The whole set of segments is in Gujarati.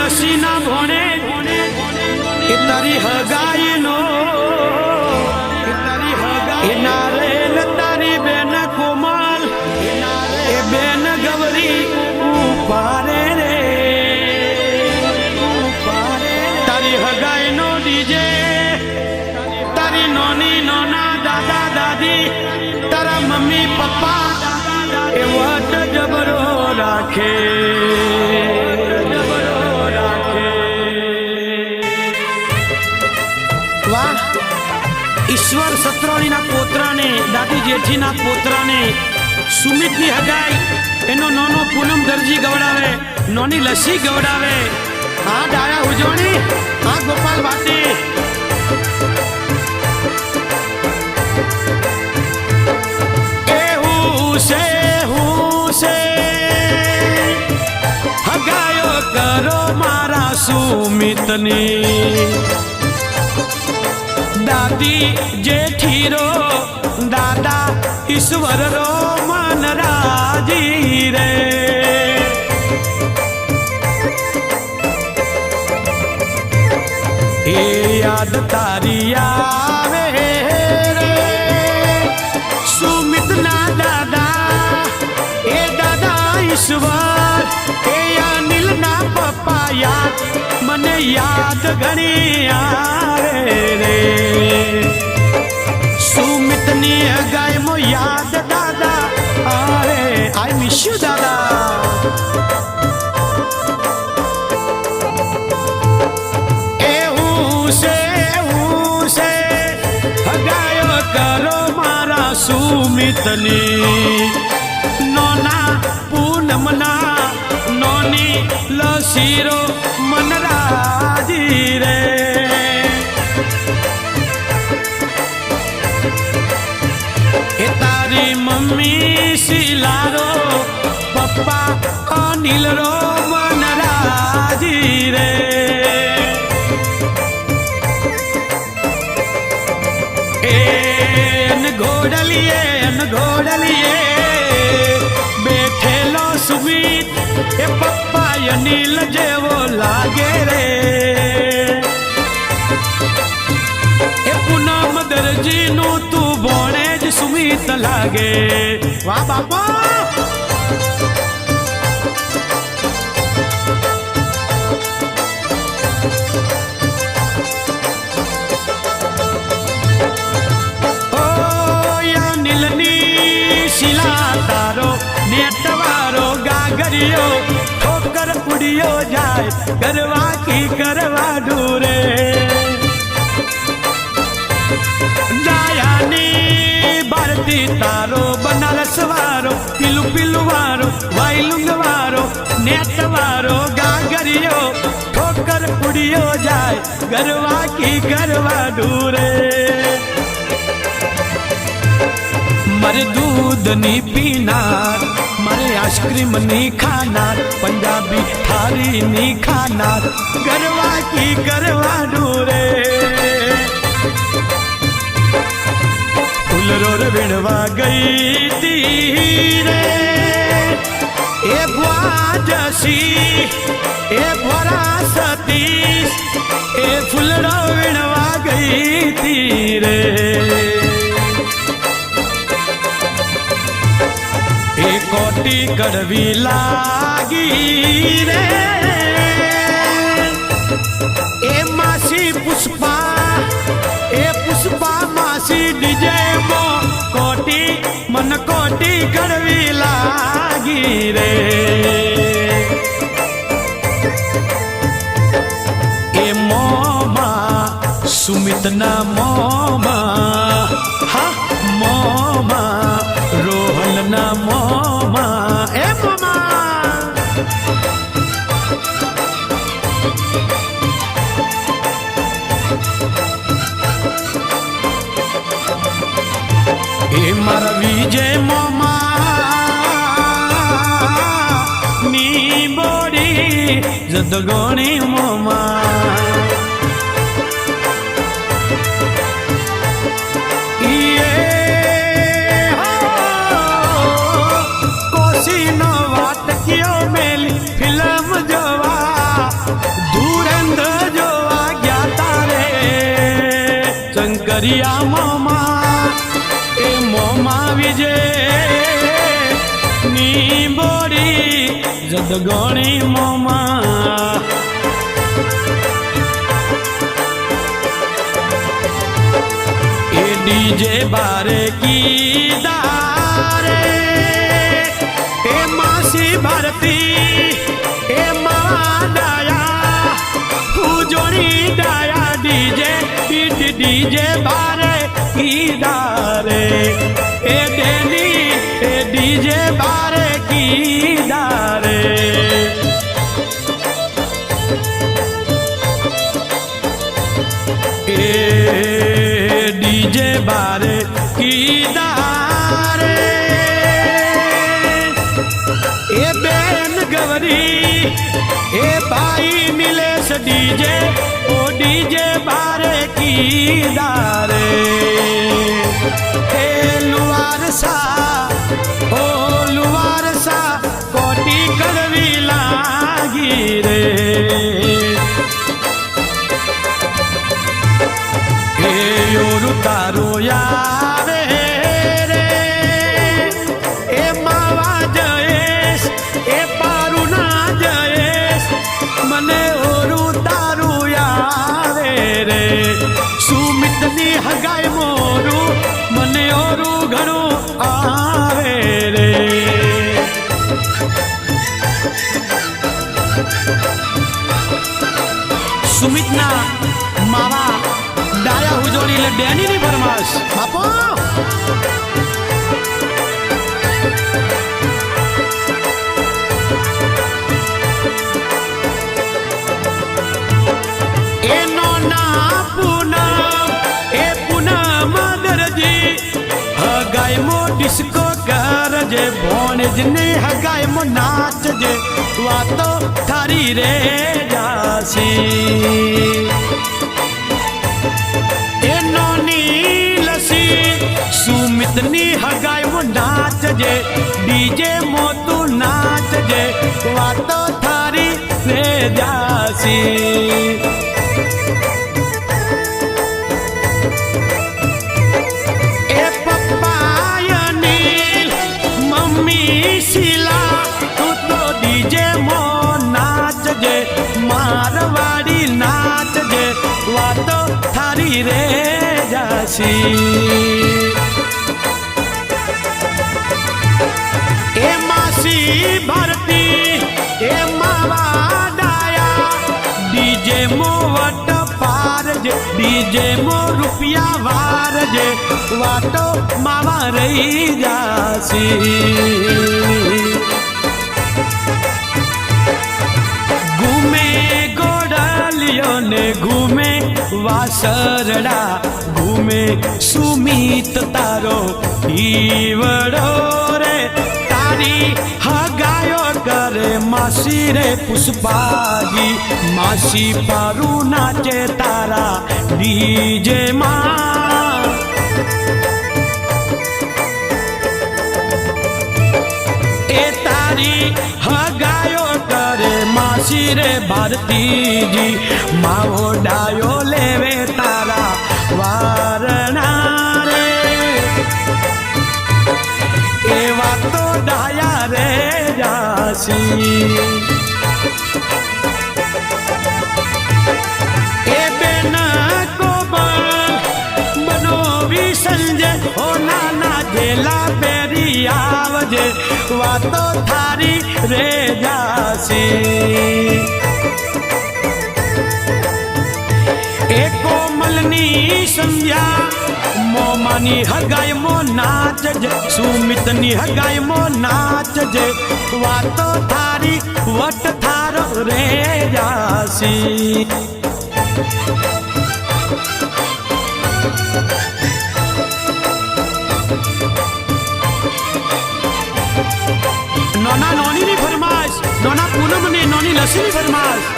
लसी ना भोने तारी हगाई नो नारेल तारी बेन कोमल ए बेन गवरी उपारे रे तारी हगाई नो डीजे तारी नोनी नोना दादा दादी तारा मम्मी पप्पा ए वट जबरो राखे ईश्वर सत्रोनी ना पोतरा ने दादी जेठी ना पोतरा ने सुमित नी हगाई एनो नोनो पूनम दर्जी गवड़ावे नोनी लसी गवड़ावे आ डाया उजोणी आ गोपाल भाटी से हगायो करो मारा सुमित ने दादी जेठी रो दादा ईश्वर रो मन राजी रे ए याद तारी आवे रे सुमित ना दादा ए दादा ईश्वर ए अनिल ना पप्पा याद मने याद घणी आवे रे सुमित नी गाय मो याद दादा अरे आई मिस यू दादा हगायो करो मारा सुमित नी नोना पूनम ना नोनी लसीरो मन राजी रे ए तारी मम्मी सिलारो पप्पा अनिल रो मन राजी रे घोड़लिए बैठे लो सुमित ए पप्पा अनिल जेवो लागे रे ए पूनम दर्जी नु तू बोणे ज सुमित लागे वाह बापा नेटवारो गागरियो ठोकर उड़ियो जाए करवा की करवा दूरे जायानी भारती तारो बनारस वारो पिलु पिलु वारो वाइलुंग वारो नेटवारो गागरियो ठोकर उड़ियो जाए करवा की करवा दूरे मरे दूध नी पीनार मरे आइसक्रीम नी खानार पंजाबी थाली नी खानार गरवा की गरवा डूरे फूल रोर विणवा गई थी रे ए बुआ जसी ए भरा सतीश ए फूलड़ो विणवा गई थी रे कोटी कड़वी लागी रे ए मासी पुष्पा मासी डीजे मो कोटी मन कोटी कड़वी लागी रे ए मोमा सुमित ना मोमा हा मोमा रोहन ना मोमा ए मोमा ए मारा विजय मोमा नी बोड़ी जदगोणी मोमा દરિયા મોમાં એ મોમાં વિજે ની બોડી જદગણી મોમાં એ ડીજે બારે કીદારે એ માસી ભારતી એ માડાયા ઉજોણી ડાયા ડીજે બારે કીદારે એ ડેલી એ ડીજે બારે કીદારે એ ડીજે બારે કીદારે એ બેન ગવરી એ ભાઈ મિલેશ ડીજે ઓ ડીજે બારે કીદારે એ લુવારસા ઓ લુવારસા કોટી કરવી લાગી રે એ યોરુ તારો આવે રે એ માવા જયેશ એ પારું ના જયેશ મને ઓરું તારું આવે રે સુમિતની હગાઈ મોરું મને ઓરું ઘણું આવે રે સુમિતના માવા ડાયા ઉજોડી એટલે ડેનીની ફરમાશ બાપો એનો ના પૂનમ એ પૂનમ દરજી હગાઈ મો ડિસ્કો કરજે ભોણજને હગાઈ મો નાચજે વાતો થારી રે જાસી એનો નીલસી સુમિતની હગાઈ મો નાચજે ડીજે મો તું નાચજે વાતો થારી રે જાસી એ પપ્પાયની મમ્મી શીલા તું તો ડીજે મો નાચજે મારવાડી નાચજે વાતો થારી રે જાસી એ માસી ભારતી એ માવા ડાયા ડીજે મો વટ પારજે ડીજે મો રૂપિયા વારજે વાતો માવા રહી જાસી ઘૂમે ગોડલિયો ને ઘૂમે વાસરડા ઘૂમે સુમિત તારો ઈવડો રે તારી હગાયો કરે માસી રે પુષ્પાજી માસી પારું નાચે તારા ડીજે માં એ તારી હગાયો કરે માસી રે ભારતીજી માવો ડાયો લેવે તારા વારણા રે એવા તો ડાયા રે જાસી એ બેન કોબલ બનો વિસંજે ઓ નાના જેલા પેરી આવજે વાતો થારી રે જાસી એ કોમલની સંધ્યા મોમાની હગાઈ મો નાચજે સુમિતની હગાઈ મો નાચજે વાતો થારી વટ થારો રે જાસી નોના નોનીની ફરમાશ નોના પૂનમ ને નોની લસીની ફરમાશ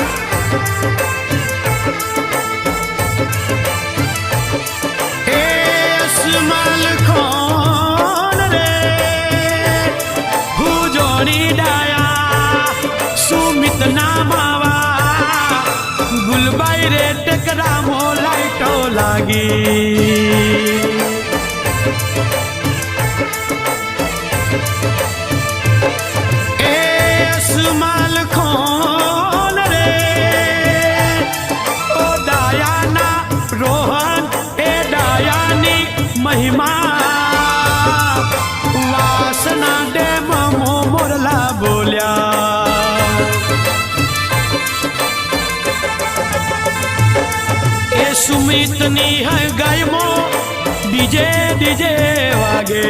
અસમાલ ખોન રે ભુજોણી ડાયા સુમિત ના માવા ગુલબાઈ રે ટેકરા મો લાઈટો લાગી સુમિતની હગાઈમાં ડીજે ડીજે વાગે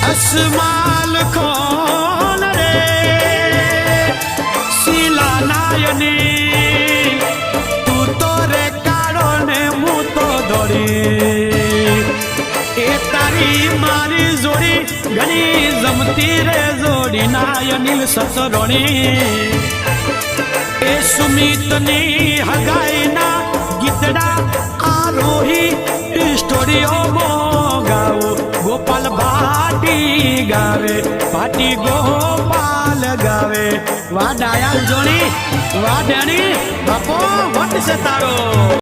અસમાલ ખોન રે શીલા નાયની તું તો રે કાળો ને હું તો દોડી એ તારી મારી જોડી ઘણી જમતી રે જોડી નાયનીલ સસરોણી એ સુમિતની હગાઈના ગીતડા આરોહી સ્ટોરીઓમાં ગાવો ગોપાલ ભાટી ગાવે ભાટી ગોપાલ ગાવે વાડાયા જોણી વાડણી બાપો વટ છે તારો